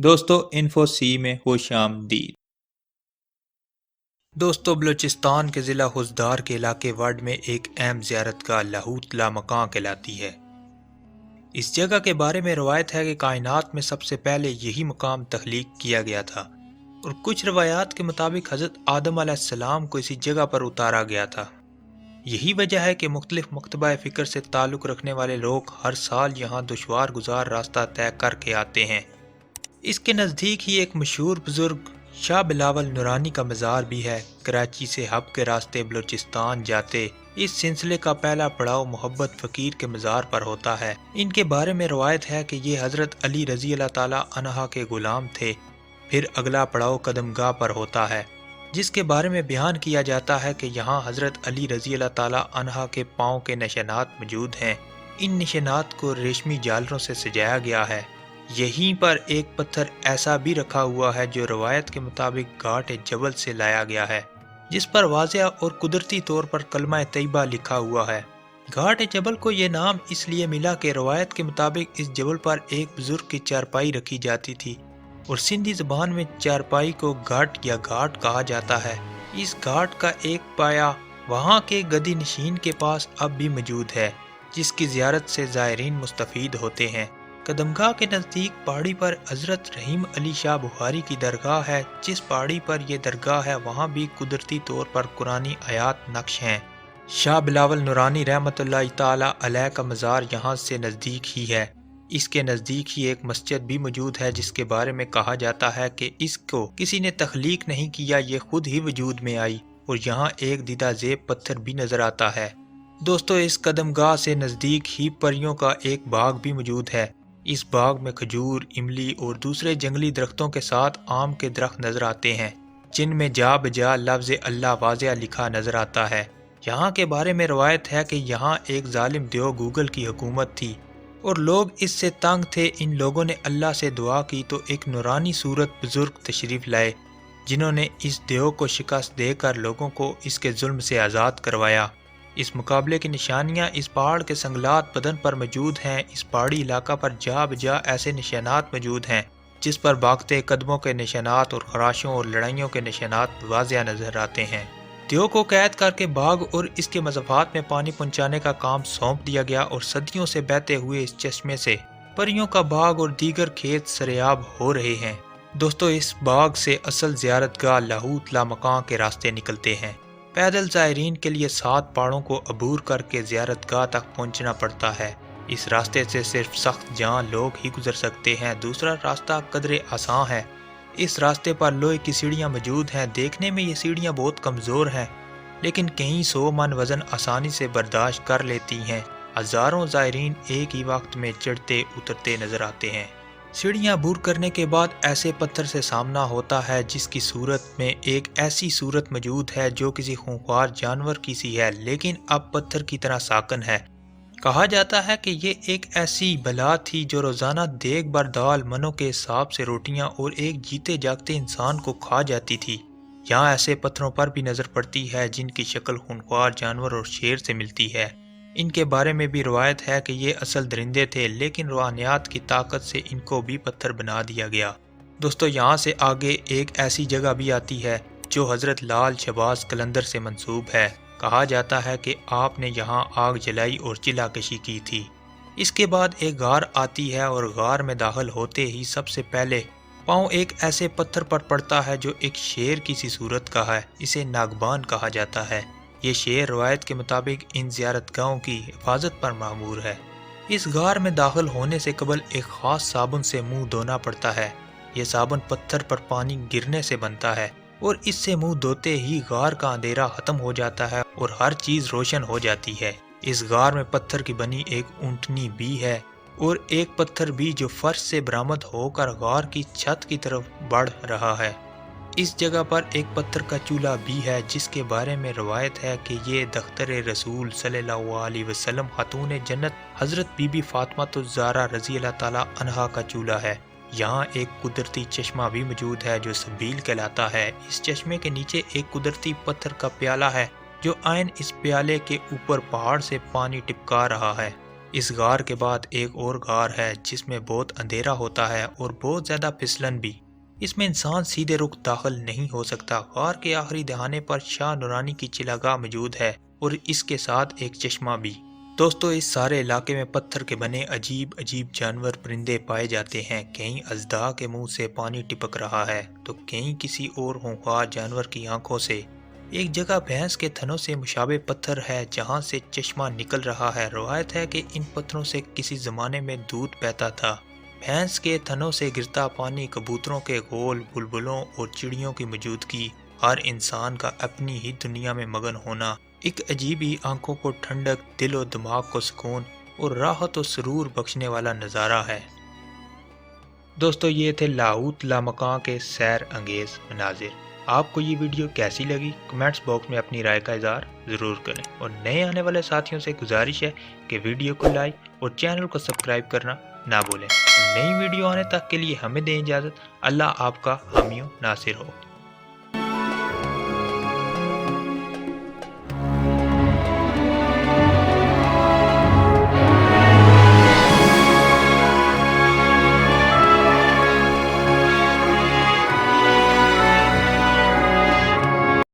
دوستو انفو سی میں خوش آمدید۔ دوستو بلوچستان کے ضلع حزدار کے علاقے وڈ میں ایک اہم زیارت گاہ لاہوت لامکاں کہلاتی ہے۔ اس جگہ کے بارے میں روایت ہے کہ کائنات میں سب سے پہلے یہی مقام تخلیق کیا گیا تھا، اور کچھ روایات کے مطابق حضرت آدم علیہ السلام کو اسی جگہ پر اتارا گیا تھا۔ یہی وجہ ہے کہ مختلف مکتبہ فکر سے تعلق رکھنے والے لوگ ہر سال یہاں دشوار گزار راستہ طے کر کے آتے ہیں۔ اس کے نزدیک ہی ایک مشہور بزرگ شاہ بلاول نورانی کا مزار بھی ہے۔ کراچی سے حب کے راستے بلوچستان جاتے اس سلسلے کا پہلا پڑاؤ محبت فقیر کے مزار پر ہوتا ہے۔ ان کے بارے میں روایت ہے کہ یہ حضرت علی رضی اللہ تعالی عنہ کے غلام تھے۔ پھر اگلا پڑاؤ قدم گاہ پر ہوتا ہے، جس کے بارے میں بیان کیا جاتا ہے کہ یہاں حضرت علی رضی اللہ تعالی عنہ کے پاؤں کے نشانات موجود ہیں۔ ان نشانات کو ریشمی جالروں سے سجایا گیا ہے۔ یہیں پر ایک پتھر ایسا بھی رکھا ہوا ہے جو روایت کے مطابق گھاٹ جبل سے لایا گیا ہے، جس پر واضح اور قدرتی طور پر کلمہ طیبہ لکھا ہوا ہے۔ گھاٹ جبل کو یہ نام اس لیے ملا کہ روایت کے مطابق اس جبل پر ایک بزرگ کی چارپائی رکھی جاتی تھی، اور سندھی زبان میں چارپائی کو گھاٹ یا گھاٹ کہا جاتا ہے۔ اس گھاٹ کا ایک پایا وہاں کے گدی نشین کے پاس اب بھی موجود ہے، جس کی زیارت سے زائرین مستفید ہوتے ہیں۔ قدمگاہ کے نزدیک پہاڑی پر حضرت رحیم علی شاہ بخاری کی درگاہ ہے۔ جس پہاڑی پر یہ درگاہ ہے وہاں بھی قدرتی طور پر قرآنی آیات نقش ہیں۔ شاہ بلاول نورانی رحمۃ اللہ تعالی علیہ کا مزار یہاں سے نزدیک ہی ہے۔ اس کے نزدیک ہی ایک مسجد بھی موجود ہے، جس کے بارے میں کہا جاتا ہے کہ اس کو کسی نے تخلیق نہیں کیا، یہ خود ہی وجود میں آئی، اور یہاں ایک دیدہ زیب پتھر بھی نظر آتا ہے۔ دوستو اس قدمگاہ سے نزدیک ہی پریوں کا ایک باغ بھی موجود ہے۔ اس باغ میں کھجور، املی اور دوسرے جنگلی درختوں کے ساتھ آم کے درخت نظر آتے ہیں، جن میں جا بجا لفظ اللہ واضح لکھا نظر آتا ہے۔ یہاں کے بارے میں روایت ہے کہ یہاں ایک ظالم دیو گوگل کی حکومت تھی، اور لوگ اس سے تنگ تھے۔ ان لوگوں نے اللہ سے دعا کی تو ایک نورانی صورت بزرگ تشریف لائے، جنہوں نے اس دیو کو شکست دے کر لوگوں کو اس کے ظلم سے آزاد کروایا۔ اس مقابلے کی نشانیاں اس پہاڑ کے سنگلات بدن پر موجود ہیں۔ اس پہاڑی علاقہ پر جا بجا ایسے نشانات موجود ہیں جس پر بھاگتے قدموں کے نشانات اور خراشوں اور لڑائیوں کے نشانات واضح نظر آتے ہیں۔ دیو کو قید کر کے باغ اور اس کے مضافات میں پانی پہنچانے کا کام سونپ دیا گیا، اور صدیوں سے بہتے ہوئے اس چشمے سے پریوں کا باغ اور دیگر کھیت سریاب ہو رہے ہیں۔ دوستو اس باغ سے اصل زیارت گاہ لاہوت لامکاں کے راستے نکلتے ہیں۔ پیدل زائرین کے لیے 7 پہاڑوں کو عبور کر کے زیارت گاہ تک پہنچنا پڑتا ہے۔ اس راستے سے صرف سخت جاں لوگ ہی گزر سکتے ہیں۔ دوسرا راستہ قدرے آسان ہے۔ اس راستے پر لوہے کی سیڑھیاں موجود ہیں۔ دیکھنے میں یہ سیڑھیاں بہت کمزور ہیں، لیکن کئی 100 من وزن آسانی سے برداشت کر لیتی ہیں۔ ہزاروں زائرین ایک ہی وقت میں چڑھتے اترتے نظر آتے ہیں۔ سیڑھیاں عبور کرنے کے بعد ایسے پتھر سے سامنا ہوتا ہے جس کی صورت میں ایک ایسی صورت موجود ہے جو کسی خونخوار جانور کی سی ہے، لیکن اب پتھر کی طرح ساکن ہے۔ کہا جاتا ہے کہ یہ ایک ایسی بلا تھی جو روزانہ دیگ بر دال منوں کے حساب سے روٹیاں اور ایک جیتے جاگتے انسان کو کھا جاتی تھی۔ یہاں ایسے پتھروں پر بھی نظر پڑتی ہے جن کی شکل خونخوار جانور اور شیر سے ملتی ہے۔ ان کے بارے میں بھی روایت ہے کہ یہ اصل درندے تھے، لیکن روحانیات کی طاقت سے ان کو بھی پتھر بنا دیا گیا۔ دوستو یہاں سے آگے ایک ایسی جگہ بھی آتی ہے جو حضرت لال شہباز قلندر سے منسوب ہے۔ کہا جاتا ہے کہ آپ نے یہاں آگ جلائی اور چلہ کشی کی تھی۔ اس کے بعد ایک غار آتی ہے، اور غار میں داخل ہوتے ہی سب سے پہلے پاؤں ایک ایسے پتھر پر پڑتا ہے جو ایک شیر کی سی صورت کا ہے۔ اسے ناگبان کہا جاتا ہے۔ یہ شیر روایت کے مطابق ان زیارت گاہوں کی حفاظت پر مامور ہے۔ اس غار میں داخل ہونے سے قبل ایک خاص صابن سے منہ دھونا پڑتا ہے۔ یہ صابن پتھر پر پانی گرنے سے بنتا ہے، اور اس سے منہ دھوتے ہی غار کا اندھیرا ختم ہو جاتا ہے اور ہر چیز روشن ہو جاتی ہے۔ اس غار میں پتھر کی بنی ایک اونٹنی بھی ہے، اور ایک پتھر بھی جو فرش سے برآمد ہو کر غار کی چھت کی طرف بڑھ رہا ہے۔ اس جگہ پر ایک پتھر کا چولہا بھی ہے جس کے بارے میں روایت ہے کہ یہ دختر رسول صلی اللہ علیہ وسلم خاتون جنت حضرت بی بی فاطمہ الزہرا رضی اللہ تعالی عنہا کا چولہا ہے۔ یہاں ایک قدرتی چشمہ بھی موجود ہے جو سبیل کہلاتا ہے۔ اس چشمے کے نیچے ایک قدرتی پتھر کا پیالہ ہے جو عین اس پیالے کے اوپر پہاڑ سے پانی ٹپکا رہا ہے۔ اس غار کے بعد ایک اور غار ہے جس میں بہت اندھیرا ہوتا ہے اور بہت زیادہ پھسلن بھی۔ اس میں انسان سیدھے رخ داخل نہیں ہو سکتا۔ غار کے آخری دہانے پر شاہ نورانی کی چراگاہ موجود ہے اور اس کے ساتھ ایک چشمہ بھی۔ دوستو، اس سارے علاقے میں پتھر کے بنے عجیب عجیب جانور پرندے پائے جاتے ہیں۔ کہیں اژدہا کے منہ سے پانی ٹپک رہا ہے تو کہیں کسی اور ہونہار جانور کی آنکھوں سے۔ ایک جگہ بھینس کے تھنوں سے مشابہ پتھر ہے جہاں سے چشمہ نکل رہا ہے۔ روایت ہے کہ ان پتھروں سے کسی زمانے میں دودھ بہتا تھا۔ بھینس کے تھنوں سے گرتا پانی، کبوتروں کے غول، بلبلوں اور چڑیوں کی موجودگی، ہر انسان کا اپنی ہی دنیا میں مگن ہونا ایک عجیب ہی آنکھوں کو ٹھنڈک، دل و دماغ کو سکون اور راحت و سرور بخشنے والا نظارہ ہے۔ دوستو، یہ تھے لاہوت لامکاں کے سیر انگیز مناظر۔ آپ کو یہ ویڈیو کیسی لگی؟ کمنٹس باکس میں اپنی رائے کا اظہار ضرور کریں، اور نئے آنے والے ساتھیوں سے گزارش ہے کہ ویڈیو کو لائک اور چینل کو سبسکرائب کرنا نہ بھولیں۔ نئی ویڈیو آنے تک کے لیے ہمیں دیں اجازت۔ اللہ آپ کا حامی و ناصر ہو۔